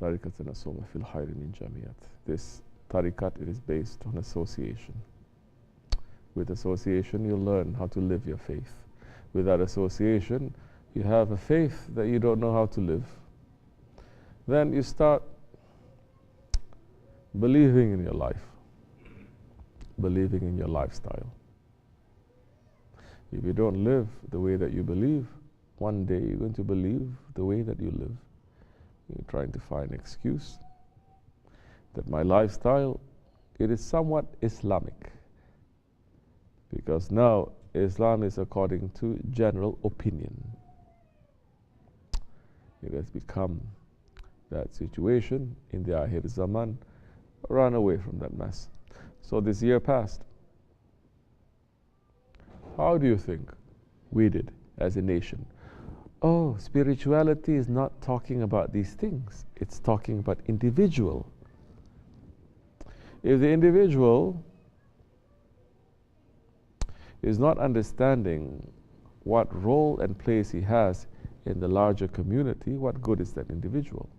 طريقة الصوم في الخير من جميعات. This tariqat, it is based on association. With association, you learn how to live your faith. Without association, you have a faith that you don't know how to live. Then you start believing in your life, believing in your lifestyle. If you don't live the way that you believe, one day you're going to believe the way that you live. You're trying to find an excuse that my lifestyle, it is somewhat Islamic. Because now Islam is according to general opinion. It has become that situation in the Akhir Zaman. Run away from that mess. So this year passed. How do you think we did as a nation? Oh, spirituality is not talking about these things. It's talking about individual. If the individual is not understanding what role and place he has in the larger community, what good is that individual?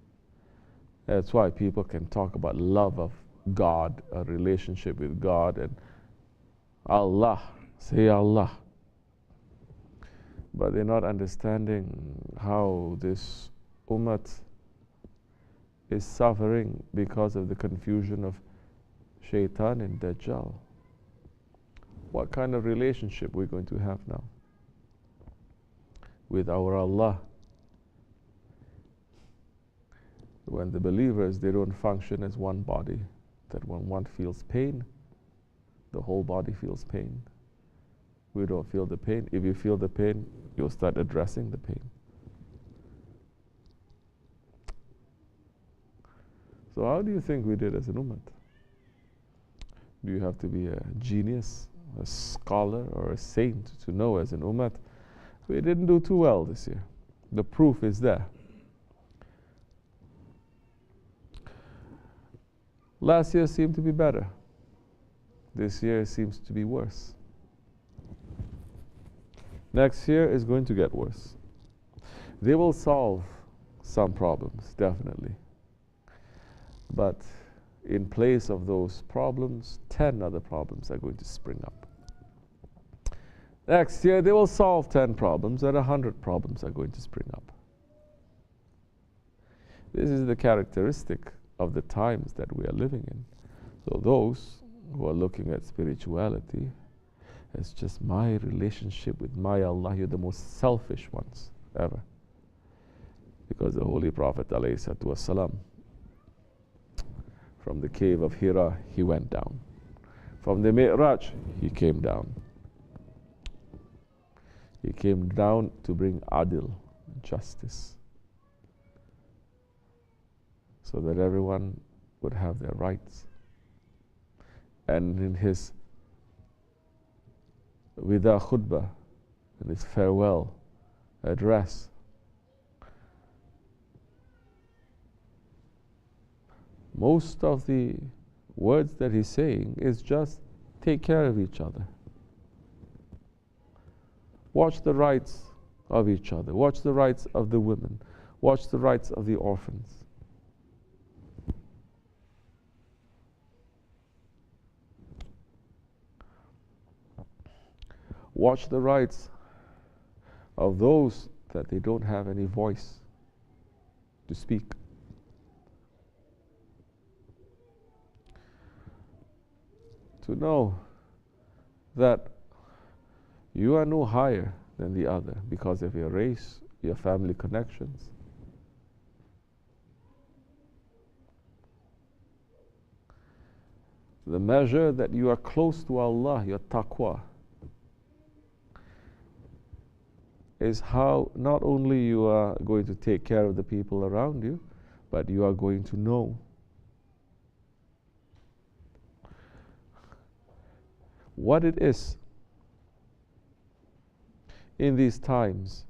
That's why people can talk about love of God, a relationship with God, and Allah, say Allah. But they're not understanding how this ummah is suffering because of the confusion of Shaitan and Dajjal. What kind of relationship we're going to have now with our Allah? When the believers, they don't function as one body, that when one feels pain, the whole body feels pain. We don't feel the pain. If you feel the pain, you'll start addressing the pain. So how do you think we did as an ummah? Do you have to be a genius, a scholar, or a saint to know as an ummah? We didn't do too well this year. The proof is there. Last year seemed to be better. This year seems to be worse. Next year is going to get worse. They will solve some problems, definitely. But in place of those problems, 10 other problems are going to spring up. Next year, they will solve 10 problems and 100 problems are going to spring up. This is the characteristic of the times that we are living in. So those who are looking at spirituality as just my relationship with my Allah, you're the most selfish ones ever. Because the Holy Prophet ﷺ, from the cave of Hira, he went down. From the Mi'raj, he came down. He came down to bring adil, justice, so that everyone would have their rights. And in his Wida khutbah, in his farewell address, most of the words that he's saying is just take care of each other. Watch the rights of each other. Watch the rights of the women. Watch the rights of the orphans. Watch the rights of those that they don't have any voice to speak. To know that you are no higher than the other because of your race, your family connections. The measure that you are close to Allah, your taqwa, is how not only you are going to take care of the people around you, but you are going to know what it is in these times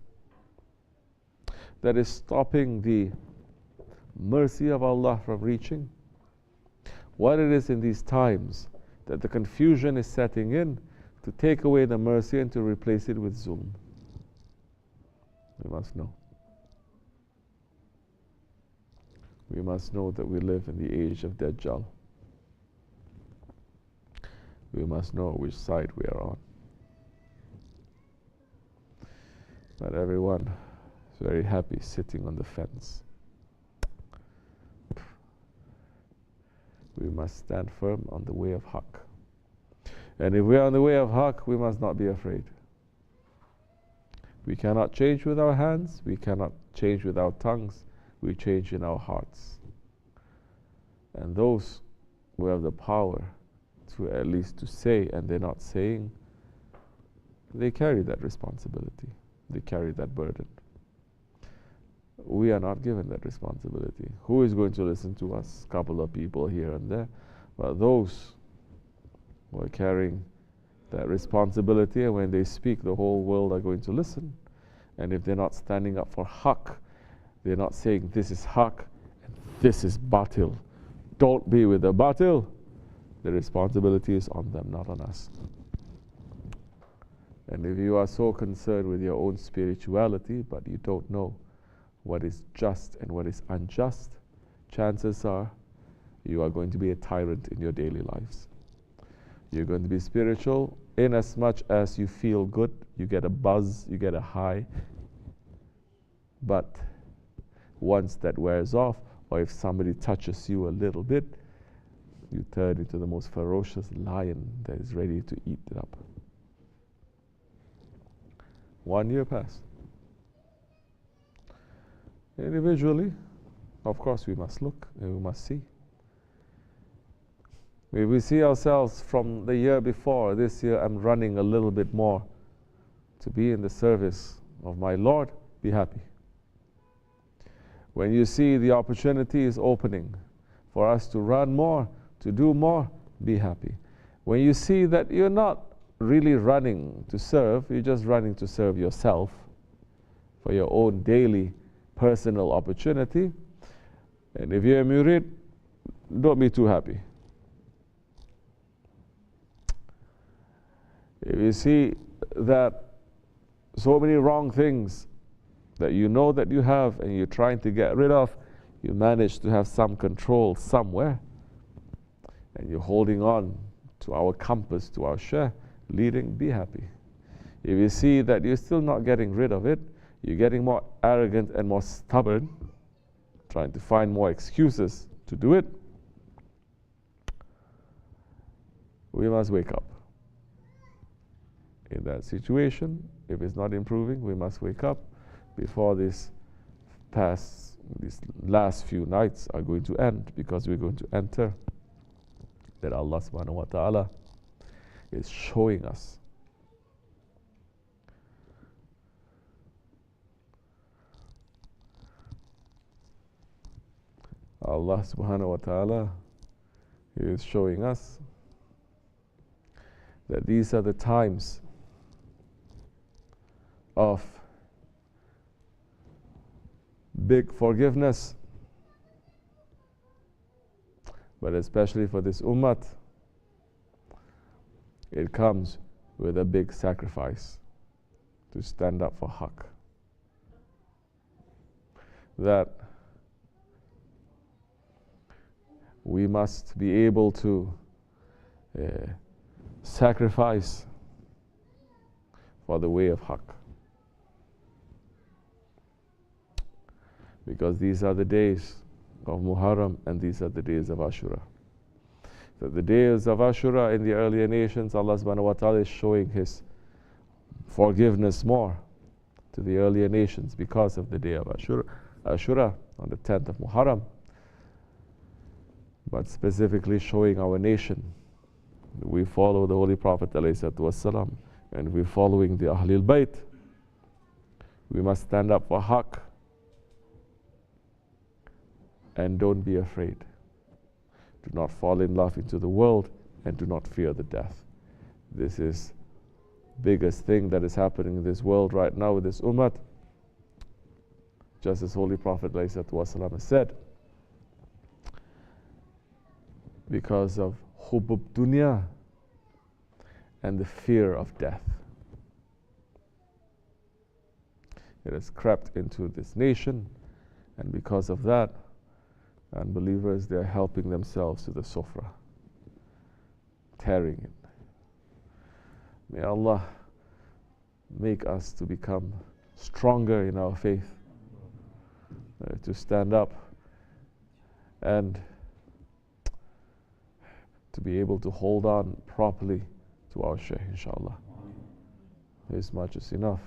that is stopping the mercy of Allah from reaching, what it is in these times that the confusion is setting in to take away the mercy and to replace it with zulm. We must know. We must know that we live in the age of Dajjal. We must know which side we are on. Not everyone is very happy sitting on the fence. We must stand firm on the way of Haqq. And if we are on the way of Haqq, we must not be afraid. We cannot change with our hands, we cannot change with our tongues, we change in our hearts. And those who have the power to at least to say and they're not saying, they carry that responsibility, they carry that burden. We are not given that responsibility. Who is going to listen to us? A couple of people here and there. But those who are carrying that responsibility, and when they speak, the whole world are going to listen. And if they're not standing up for Haqq, they're not saying this is Haqq and this is Batil. Don't be with the Batil. The responsibility is on them, not on us. And if you are so concerned with your own spirituality, but you don't know what is just and what is unjust, chances are you are going to be a tyrant in your daily lives. You're going to be spiritual in as much as you feel good, you get a buzz, you get a high. But once that wears off, or if somebody touches you a little bit, you turn into the most ferocious lion that is ready to eat it up. 1 year passed. Individually, of course, we must look and we must see. If we see ourselves from the year before, this year I'm running a little bit more to be in the service of my Lord, be happy. When you see the opportunity is opening for us to run more, to do more, be happy. When you see that you're not really running to serve, you're just running to serve yourself for your own daily personal opportunity, and if you're a murid, don't be too happy. If you see that so many wrong things that you know that you have and you're trying to get rid of, you manage to have some control somewhere, and you're holding on to our compass, to our share, leading, be happy. If you see that you're still not getting rid of it, you're getting more arrogant and more stubborn, trying to find more excuses to do it, we must wake up. In that situation, if it's not improving, we must wake up before these last few nights are going to end, because we're going to enter that Allah subhanahu wa ta'ala is showing us Allah subhanahu wa ta'ala is showing us that these are the times of big forgiveness, but especially for this ummah, it comes with a big sacrifice to stand up for Haqq. That we must be able to sacrifice for the way of Haqq. Because these are the days of Muharram and these are the days of Ashura. So the days of Ashura in the earlier nations, Allah subhanahu wa ta'ala is showing His forgiveness more to the earlier nations because of the day of Ashura on the 10th of Muharram. But specifically showing our nation, we follow the Holy Prophet ﷺ, and we're following the Ahlul Bayt. We must stand up for Haqq and don't be afraid. Do not fall in love into the world and do not fear the death. This is the biggest thing that is happening in this world right now with this ummah. Just as Holy Prophet ﷺ has said, because of hubub dunya and the fear of death. It has crept into this nation, and because of that, And believers, they are helping themselves to the sufra, tearing it. May Allah make us to become stronger in our faith, to stand up and to be able to hold on properly to our Shaykh, inshallah. This much is enough.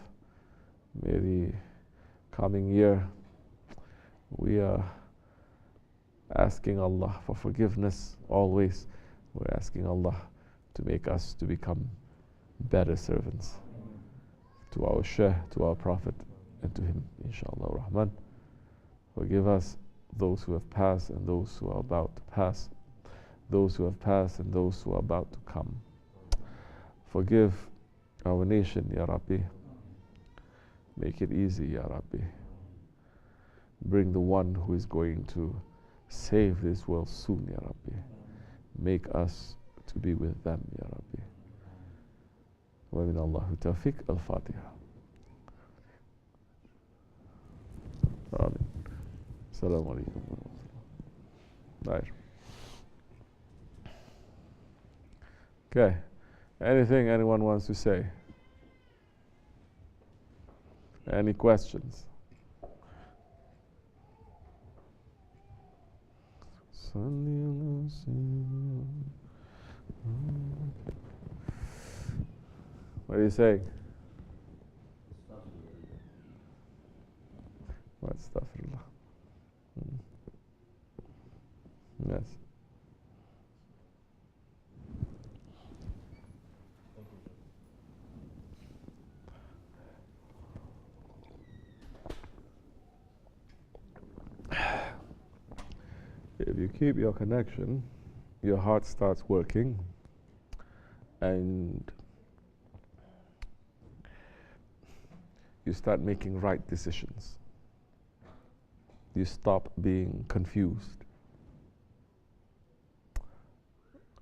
May the coming year, we are asking Allah for forgiveness always. We're asking Allah to make us to become better servants to our Shaykh, to our Prophet, and to him, inshallah rahman. Forgive us, those who have passed and those who are about to pass, those who have passed and those who are about to come. Forgive our nation, Ya Rabbi. Make it easy, Ya Rabbi. Bring the one who is going to save this world soon, Ya Rabbi. Make us to be with them, Ya Rabbi. Wa min Allahu tawfiq. Al-Fatiha. Amin. Assalamu alaikum. Right. Okay. Anything anyone wants to say? Any questions? What are you saying? Astaghfirullah. Yes. If you keep your connection, your heart starts working, and you start making right decisions. You stop being confused.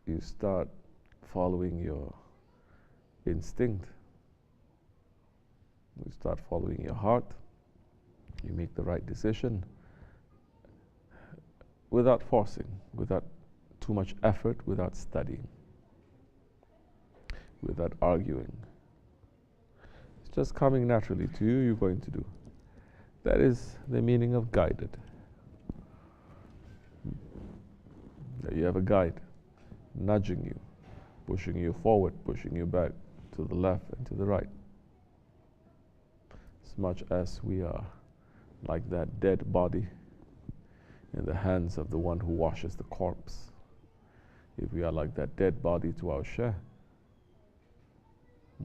You start following your instinct. You start following your heart. You make the right decision without forcing, without too much effort, without studying, without arguing. It's just coming naturally to you, you're going to do. That is the meaning of guided. That you have a guide nudging you, pushing you forward, pushing you back to the left and to the right. As much as we are like that dead body in the hands of the one who washes the corpse. If we are like that dead body to our Shaykh,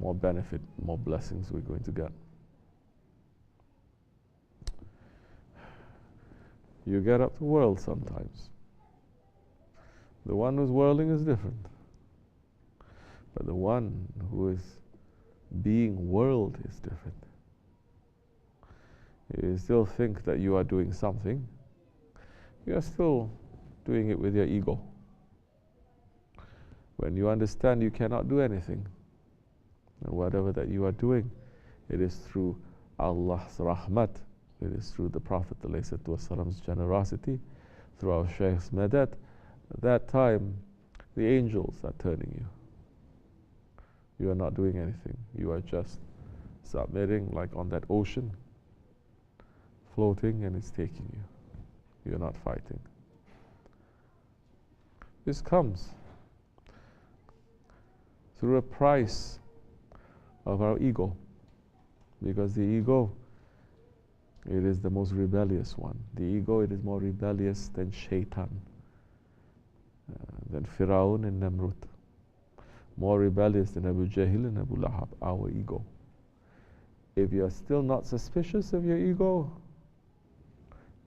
more benefit, more blessings we're going to get. You get up to whirl sometimes. The one who's whirling is different. But the one who is being whirled is different. You still think that you are doing something. You are still doing it with your ego. When you understand you cannot do anything, and whatever that you are doing, it is through Allah's rahmat, it is through the Prophet ﷺ's generosity, through our Shaykh's madad. At that time, the angels are turning you. You are not doing anything. You are just submitting like on that ocean, floating, and it's taking you. You're not fighting. This comes through a price of our ego, because the ego, it is the most rebellious one. The ego, it is more rebellious than Shaitan, than Firaun and Namrud, more rebellious than Abu Jahl and Abu Lahab, our ego. If you are still not suspicious of your ego,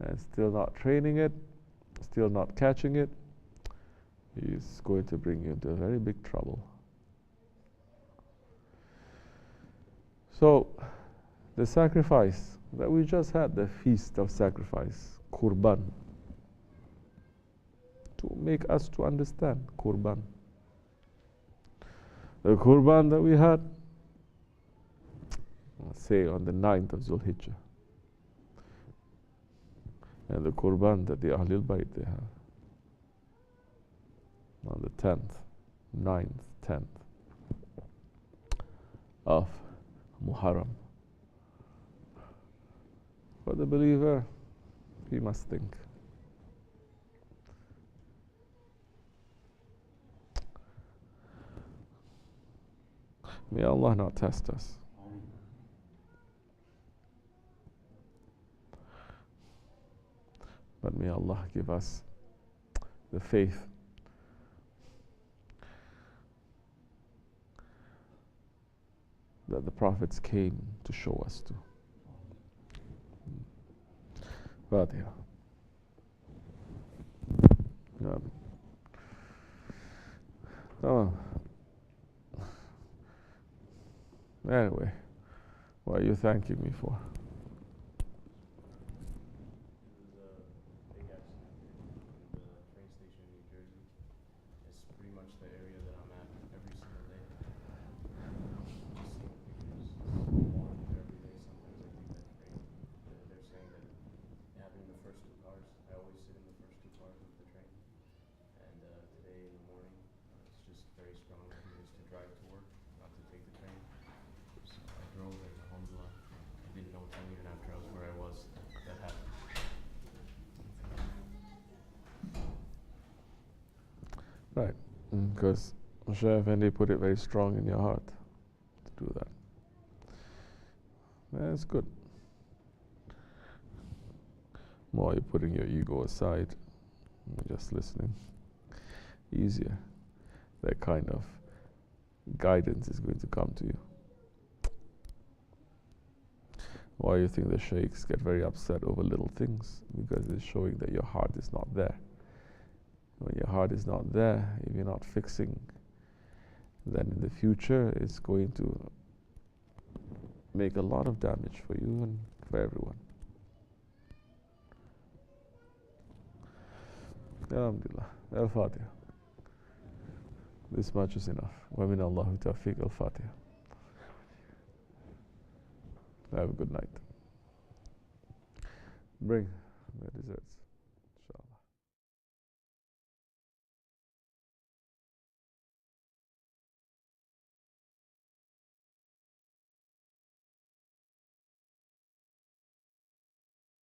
and still not training it, still not catching it, it's going to bring you into a very big trouble. So, the sacrifice that we just had, the feast of sacrifice, Qurban, to make us to understand Qurban. The Qurban that we had, let's say on the 9th of Zul Hijja, and the Qurban that the Ahlul Bayt they have on the 10th, 9th, 10th of Muharram. For the believer, he must think. May Allah not test us. But may Allah give us the faith that the prophets came to show us to. Fatiha. Oh. Anyway, what are you thanking me for? Right, because Shaykh Effendi put it very strong in your heart to do that. That's good. More you're putting your ego aside, just listening. Easier. That kind of guidance is going to come to you. Why you think the sheikhs get very upset over little things? Because it's showing that your heart is not there. When your heart is not there, if you're not fixing, then in the future it's going to make a lot of damage for you and for everyone. Alhamdulillah. Al-Fatiha. This much is enough. Wa min Allahu tawfiq. Al-Fatiha. Have a good night. Bring the desserts.